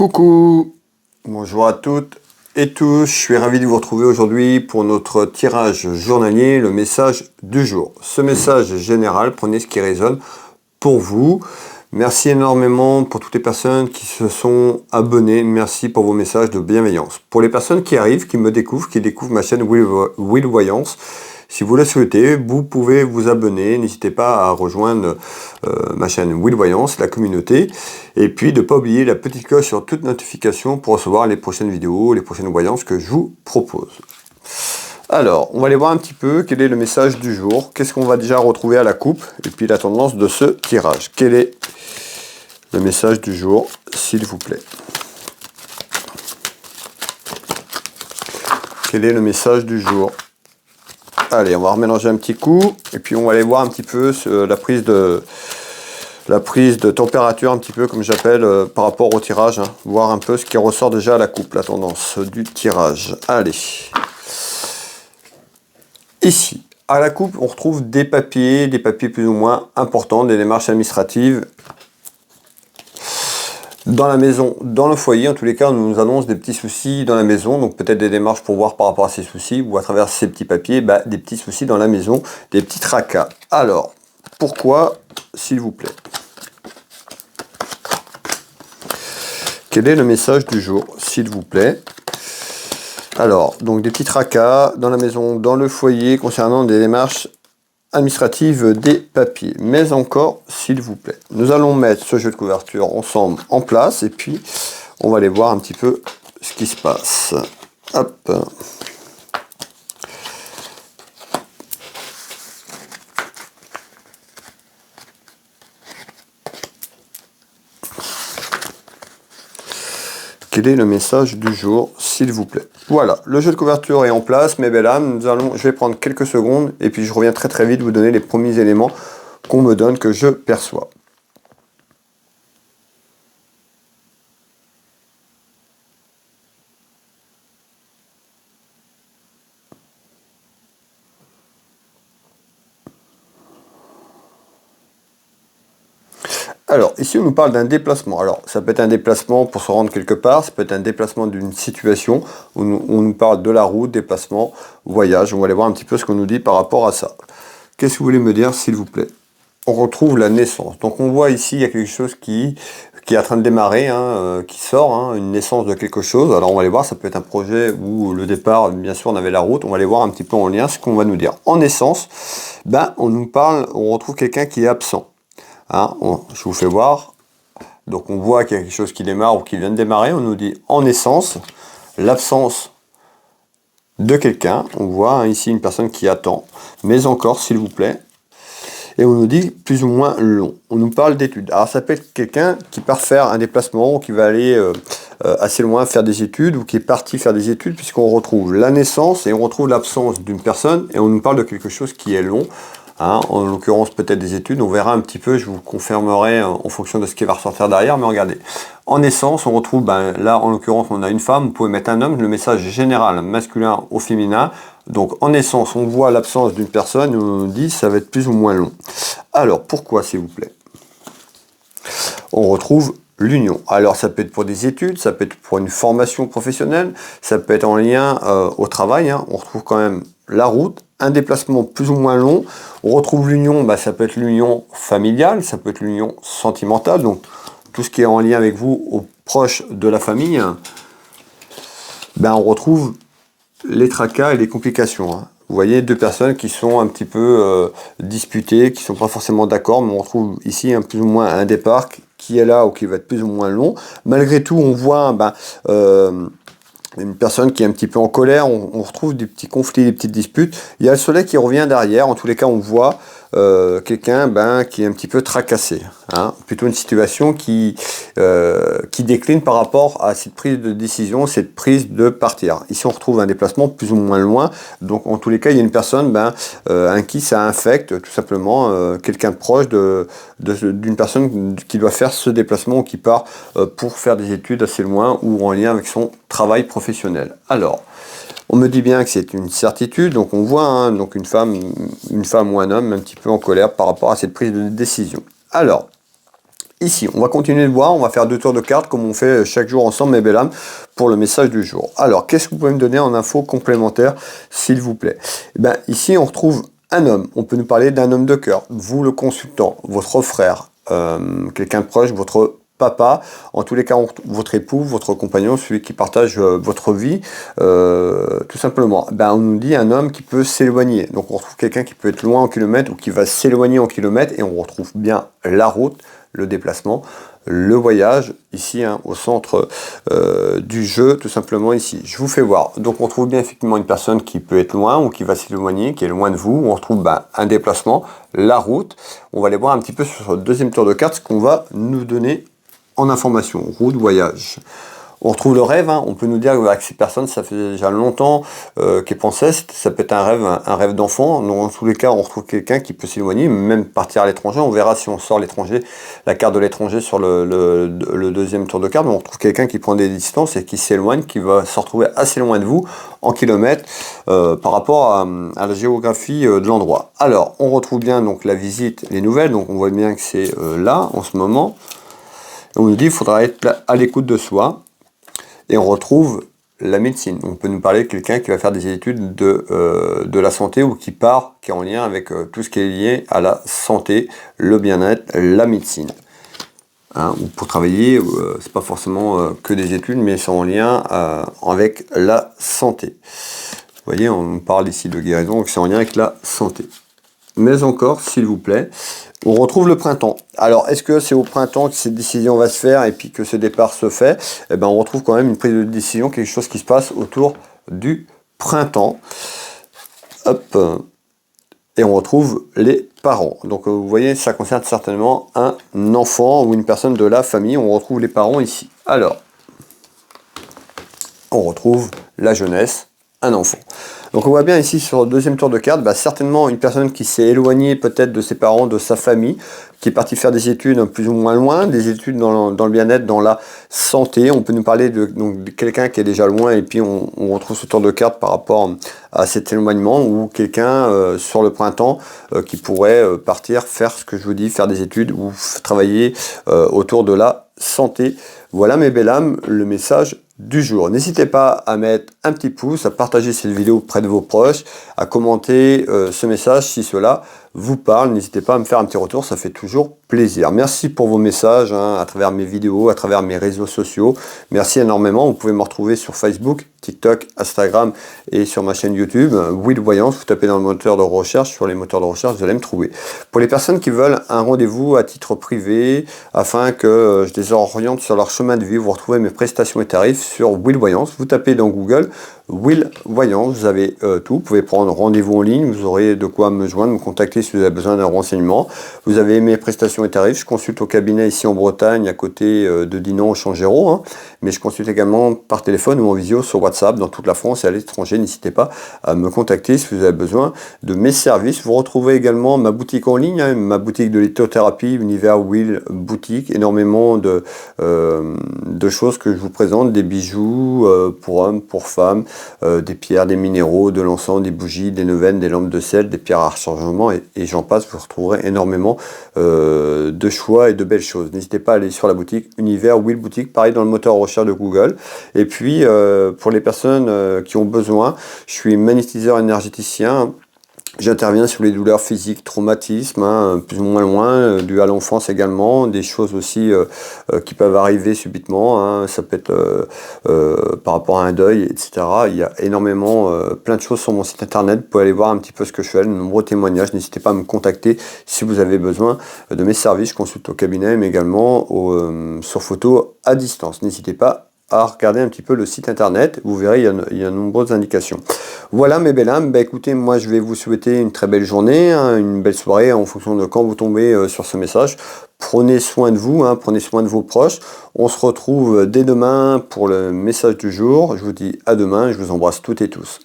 Coucou, bonjour à toutes et tous, je suis ravi de vous retrouver aujourd'hui pour notre tirage journalier, le message du jour. Ce message est général, prenez ce qui résonne pour vous. Merci énormément pour toutes les personnes qui se sont abonnées, merci pour vos messages de bienveillance. Pour les personnes qui arrivent, qui me découvrent, qui découvrent ma chaîne Will Voyance, si vous le souhaitez, vous pouvez vous abonner, n'hésitez pas à rejoindre ma chaîne Will Voyance, la communauté, et puis de ne pas oublier la petite cloche sur toute notification pour recevoir les prochaines vidéos, les prochaines voyances que je vous propose. Alors, on va aller voir un petit peu quel est le message du jour, qu'est-ce qu'on va déjà retrouver à la coupe, et puis la tendance de ce tirage. Quel est le message du jour, s'il vous plaît? Quel est le message du jour? Allez, on va remélanger un petit coup, et puis on va aller voir un petit peu la prise de température, un petit peu comme j'appelle, par rapport au tirage, hein, voir un peu ce qui ressort déjà à la coupe, la tendance du tirage. Allez. Ici, à la coupe, on retrouve des papiers plus ou moins importants, des démarches administratives. Dans la maison, dans le foyer, en tous les cas, on nous annonce des petits soucis dans la maison, donc peut-être des démarches pour voir par rapport à ces soucis, ou à travers ces petits papiers, des petits soucis dans la maison, des petits tracas. Alors, pourquoi, s'il vous plaît? Quel est le message du jour, s'il vous plaît? Alors, donc des petits tracas dans la maison, dans le foyer, concernant des démarches administrative des papiers, mais encore s'il vous plaît. Nous allons mettre ce jeu de couverture ensemble en place et puis on va aller voir un petit peu ce qui se passe. Hop. Quel est le message du jour, s'il vous plaît? Voilà, le jeu de couverture est en place, mes belles âmes. Je vais prendre quelques secondes et puis je reviens très vite vous donner les premiers éléments qu'on me donne, que je perçois. Alors, ici, on nous parle d'un déplacement. Alors, ça peut être un déplacement pour se rendre quelque part, ça peut être un déplacement d'une situation. On nous parle de la route, déplacement, voyage. On va aller voir un petit peu ce qu'on nous dit par rapport à ça. Qu'est-ce que vous voulez me dire, s'il vous plaît? On retrouve la naissance. Donc, on voit ici, il y a quelque chose qui est en train de démarrer, hein, qui sort, hein, une naissance de quelque chose. Alors, on va aller voir, ça peut être un projet où le départ, bien sûr, on avait la route. On va aller voir un petit peu en lien ce qu'on va nous dire. En naissance, on nous parle, on retrouve quelqu'un qui est absent. Hein, je vous fais voir. Donc on voit qu'il y a quelque chose qui démarre ou qui vient de démarrer. On nous dit en naissance, l'absence de quelqu'un. On voit hein, ici une personne qui attend. Mais encore, s'il vous plaît. Et on nous dit plus ou moins long. On nous parle d'études. Alors ça peut être quelqu'un qui part faire un déplacement ou qui va aller assez loin faire des études ou qui est parti faire des études, puisqu'on retrouve la naissance et on retrouve l'absence d'une personne et on nous parle de quelque chose qui est long. Hein, en l'occurrence peut-être des études, on verra un petit peu, je vous confirmerai en fonction de ce qui va ressortir derrière, mais regardez, en essence on retrouve, là en l'occurrence on a une femme, vous pouvez mettre un homme, le message est général, masculin au féminin, donc en essence on voit l'absence d'une personne, on nous dit ça va être plus ou moins long. Alors pourquoi s'il vous plaît? On retrouve l'union. Alors ça peut être pour des études, ça peut être pour une formation professionnelle, ça peut être en lien au travail, hein. On retrouve quand même la route, un déplacement plus ou moins long. On retrouve l'union, ça peut être l'union familiale, ça peut être l'union sentimentale, donc tout ce qui est en lien avec vous, aux proches de la famille, on retrouve les tracas et les complications. Hein. Vous voyez deux personnes qui sont un petit peu disputées, qui ne sont pas forcément d'accord, mais on retrouve ici plus ou moins un départ qui est là ou qui va être plus ou moins long. Malgré tout, on voit une personne qui est un petit peu en colère, on retrouve des petits conflits, des petites disputes. Il y a le soleil qui revient derrière, en tous les cas on voit quelqu'un qui est un petit peu tracassé. Hein. Plutôt une situation qui décline par rapport à cette prise de décision, cette prise de partir. Ici on retrouve un déplacement plus ou moins loin, donc en tous les cas il y a une personne à qui ça infecte tout simplement quelqu'un de proche d'une personne qui doit faire ce déplacement ou qui part pour faire des études assez loin ou en lien avec son travail professionnel. Alors, on me dit bien que c'est une certitude, donc on voit hein, donc une femme ou un homme un petit peu en colère par rapport à cette prise de décision. Alors, Ici, on va continuer de voir, on va faire 2 tours de cartes comme on fait chaque jour ensemble, mes belles âmes, pour le message du jour. Alors, qu'est-ce que vous pouvez me donner en info complémentaire, s'il vous plaît? Ici, on retrouve un homme. On peut nous parler d'un homme de cœur. Vous, le consultant, votre frère, quelqu'un de proche, votre papa, en tous les cas, votre époux, votre compagnon, celui qui partage votre vie, tout simplement. On nous dit un homme qui peut s'éloigner. Donc, on retrouve quelqu'un qui peut être loin en kilomètres ou qui va s'éloigner en kilomètres et on retrouve bien la route, le déplacement, le voyage, ici au centre du jeu, tout simplement ici. Je vous fais voir. Donc on trouve bien effectivement une personne qui peut être loin ou qui va s'éloigner, qui est loin de vous. On retrouve un déplacement, la route. On va aller voir un petit peu sur le deuxième tour de carte ce qu'on va nous donner en information. Route, voyage. On retrouve le rêve, on peut nous dire avec ces personnes, ça fait déjà longtemps qu'elles pensaient, ça peut être un rêve d'enfant. Dans tous les cas, on retrouve quelqu'un qui peut s'éloigner, même partir à l'étranger. On verra si on sort l'étranger, la carte de l'étranger sur le deuxième tour de carte. Mais on retrouve quelqu'un qui prend des distances et qui s'éloigne, qui va se retrouver assez loin de vous, en kilomètres, par rapport à la géographie de l'endroit. Alors, on retrouve bien donc la visite, les nouvelles. Donc on voit bien que c'est là, en ce moment. On nous dit qu'il faudra être à l'écoute de soi. Et on retrouve la médecine. On peut nous parler de quelqu'un qui va faire des études de la santé ou qui est en lien avec tout ce qui est lié à la santé, le bien-être, la médecine. Ou pour travailler, c'est pas forcément que des études, mais c'est en lien avec la santé. Vous voyez, on parle ici de guérison, donc c'est en lien avec la santé. Mais encore, s'il vous plaît, on retrouve le printemps. Alors, est-ce que c'est au printemps que cette décision va se faire et puis que ce départ se fait? On retrouve quand même une prise de décision, quelque chose qui se passe autour du printemps. Hop. Et on retrouve les parents. Donc, vous voyez, ça concerne certainement un enfant ou une personne de la famille. On retrouve les parents ici. Alors, on retrouve la jeunesse, un enfant. Donc on voit bien ici sur le deuxième tour de carte, certainement une personne qui s'est éloignée peut-être de ses parents, de sa famille, qui est partie faire des études plus ou moins loin, des études dans le bien-être, dans la santé. On peut nous parler de quelqu'un qui est déjà loin et puis on retrouve ce tour de carte par rapport à cet éloignement ou quelqu'un sur le printemps qui pourrait partir faire ce que je vous dis, faire des études ou travailler autour de la santé. Voilà mes belles âmes, le message du jour. N'hésitez pas à mettre un petit pouce, à partager cette vidéo auprès de vos proches, à commenter ce message si cela vous parle. N'hésitez pas à me faire un petit retour, ça fait toujours plaisir. Merci pour vos messages à travers mes vidéos, à travers mes réseaux sociaux. Merci énormément. Vous pouvez me retrouver sur Facebook, TikTok, Instagram et sur ma chaîne YouTube, Will Voyance. Vous tapez dans le moteur de recherche, sur les moteurs de recherche, vous allez me trouver. Pour les personnes qui veulent un rendez-vous à titre privé, afin que je les oriente sur leur chemin de vie, vous retrouvez mes prestations et tarifs sur Will Voyance. Vous tapez dans Google Will Voyance, vous avez tout. Vous pouvez prendre rendez-vous en ligne, vous aurez de quoi me joindre, me contacter si vous avez besoin d'un renseignement. Vous avez mes prestations et tarifs. Je consulte au cabinet ici en Bretagne, à côté de Dinan, au Changéro, mais je consulte également par téléphone ou en visio sur WhatsApp dans toute la France et à l'étranger. N'hésitez pas à me contacter si vous avez besoin de mes services. Vous retrouvez également ma boutique en ligne, ma boutique de lithothérapie, Univers Will Boutique. Énormément de choses que je vous présente, des bijoux pour hommes, pour femmes, des pierres, des minéraux, de l'encens, des bougies, des neuvaines, des lampes de sel, des pierres à rechargement et j'en passe. Vous retrouverez énormément de choix et de belles choses. N'hésitez pas à aller sur la boutique Univers Will Boutique, pareil dans le moteur de recherche de Google. Et puis pour les personnes qui ont besoin, je suis magnétiseur énergéticien. J'interviens sur les douleurs physiques, traumatismes, plus ou moins loin, dû à l'enfance également, des choses aussi qui peuvent arriver subitement, ça peut être par rapport à un deuil, etc. Il y a énormément, plein de choses sur mon site internet, vous pouvez aller voir un petit peu ce que je fais, de nombreux témoignages, n'hésitez pas à me contacter si vous avez besoin de mes services, je consulte au cabinet, mais également sur photo à distance, n'hésitez pas à regarder un petit peu le site internet, vous verrez, il y a de nombreuses indications. Voilà mes belles âmes, écoutez, moi je vais vous souhaiter une très belle journée, une belle soirée en fonction de quand vous tombez sur ce message. Prenez soin de vous, prenez soin de vos proches. On se retrouve dès demain pour le message du jour. Je vous dis à demain, je vous embrasse toutes et tous.